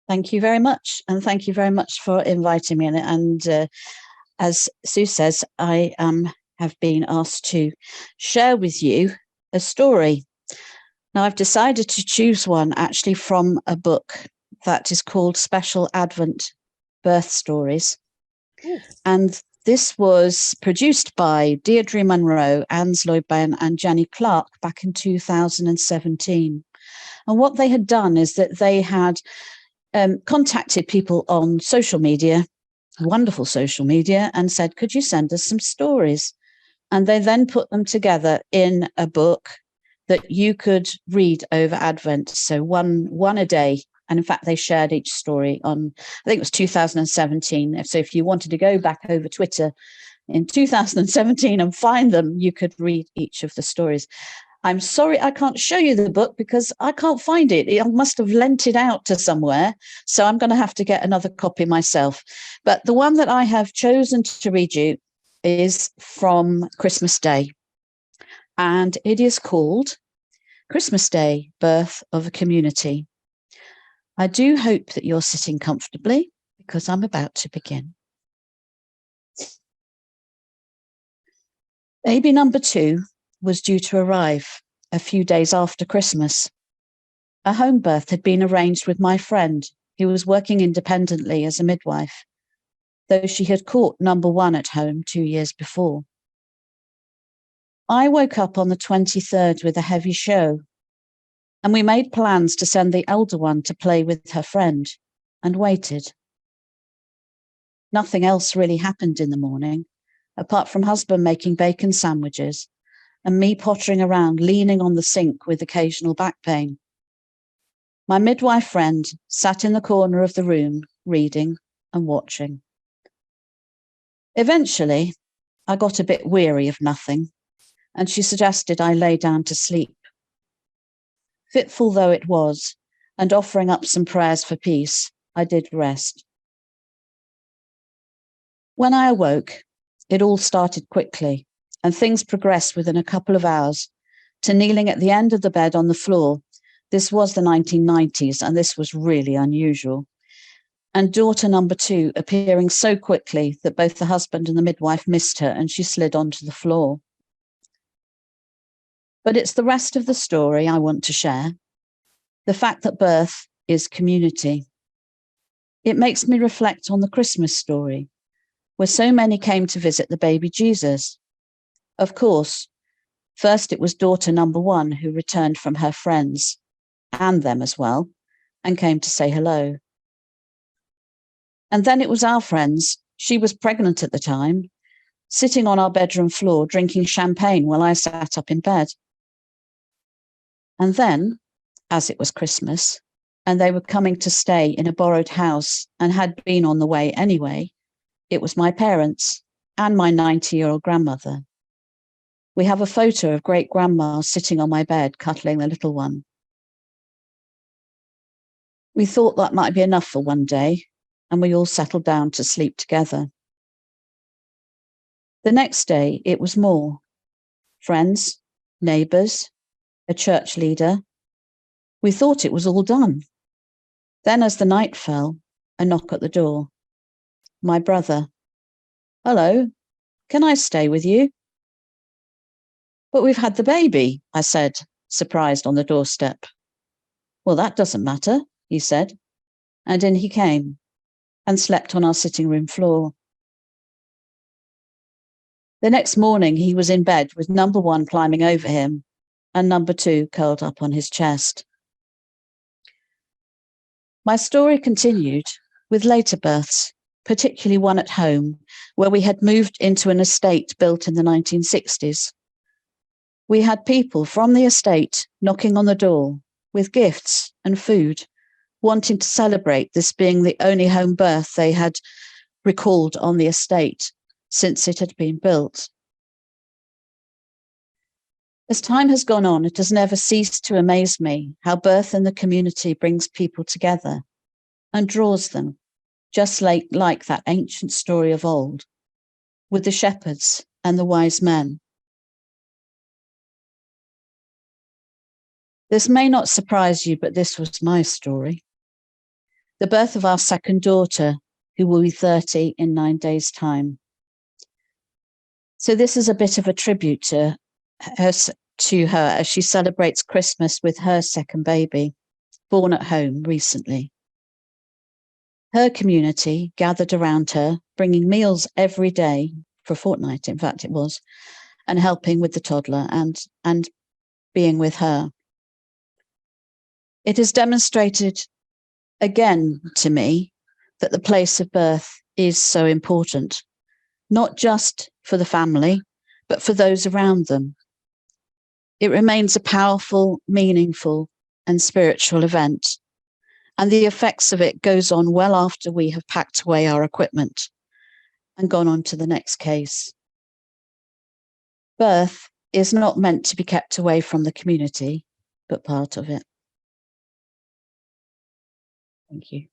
Thank you very much. And thank you very much for inviting me. And as Sue says, I have been asked to share with you a story. Now, I've decided to choose one actually from a book that is called Special Advent Birth Stories. Ooh. And this was produced by Deirdre Munro, Anne's Lloyd-Bairn and Jenny Clark back in 2017. And what they had done is that they had contacted people on social media, wonderful social media, and said, could you send us some stories? And they then put them together in a book that you could read over Advent. So one a day. And in fact, they shared each story on, I think it was 2017. So if you wanted to go back over Twitter in 2017 and find them, you could read each of the stories. I'm sorry I can't show you the book because I can't find it. I must have lent it out to somewhere. So I'm going to have to get another copy myself. But the one that I have chosen to read you is from Christmas Day. And it is called Christmas Day, Birth of a Community. I do hope that you're sitting comfortably because I'm about to begin. Baby number 2 was due to arrive a few days after Christmas. A home birth had been arranged with my friend, who was working independently as a midwife, though she had caught number 1 at home 2 years before. I woke up on the 23rd with a heavy show, and we made plans to send the elder one to play with her friend, and waited. Nothing else really happened in the morning, apart from husband making bacon sandwiches and me pottering around, leaning on the sink with occasional back pain. My midwife friend sat in the corner of the room, reading and watching. Eventually, I got a bit weary of nothing, and she suggested I lay down to sleep. Fitful though it was, and offering up some prayers for peace, I did rest. When I awoke, it all started quickly, and things progressed within a couple of hours to kneeling at the end of the bed on the floor. This was the 1990s, and this was really unusual. And daughter number 2 appearing so quickly that both the husband and the midwife missed her, and she slid onto the floor. But it's the rest of the story I want to share. The fact that birth is community. It makes me reflect on the Christmas story, where so many came to visit the baby Jesus. Of course, first it was daughter number 1 who returned from her friends, and them as well, and came to say hello. And then it was our friends. She was pregnant at the time, sitting on our bedroom floor drinking champagne while I sat up in bed. And then, as it was Christmas, and they were coming to stay in a borrowed house and had been on the way anyway, it was my parents and my 90-year-old grandmother. We have a photo of great-grandma sitting on my bed, cuddling the little one. We thought that might be enough for one day, and we all settled down to sleep together. The next day, it was more. Friends, neighbours, a church leader. We thought it was all done. Then, as the night fell, a knock at the door. My brother. Hello, can I stay with you? But we've had the baby, I said, surprised on the doorstep. Well, that doesn't matter, he said, and in he came and slept on our sitting room floor. The next morning, he was in bed with number 1 climbing over him and number 2 curled up on his chest. My story continued with later births, particularly one at home, where we had moved into an estate built in the 1960s. We had people from the estate knocking on the door with gifts and food, wanting to celebrate this being the only home birth they had recalled on the estate since it had been built. As time has gone on, it has never ceased to amaze me how birth in the community brings people together and draws them, just like that ancient story of old, with the shepherds and the wise men. This may not surprise you, but this was my story. the birth of our second daughter, who will be 30 in 9 days' time. So this is a bit of a tribute to her as she celebrates Christmas with her second baby, born at home recently. Her community gathered around her, bringing meals every day for a fortnight, in fact it was, and helping with the toddler and being with her. It has demonstrated again to me that the place of birth is so important, not just for the family, but for those around them. It remains a powerful, meaningful, and spiritual event, and the effects of it goes on well after we have packed away our equipment and gone on to the next case. Birth is not meant to be kept away from the community, but part of it. Thank you.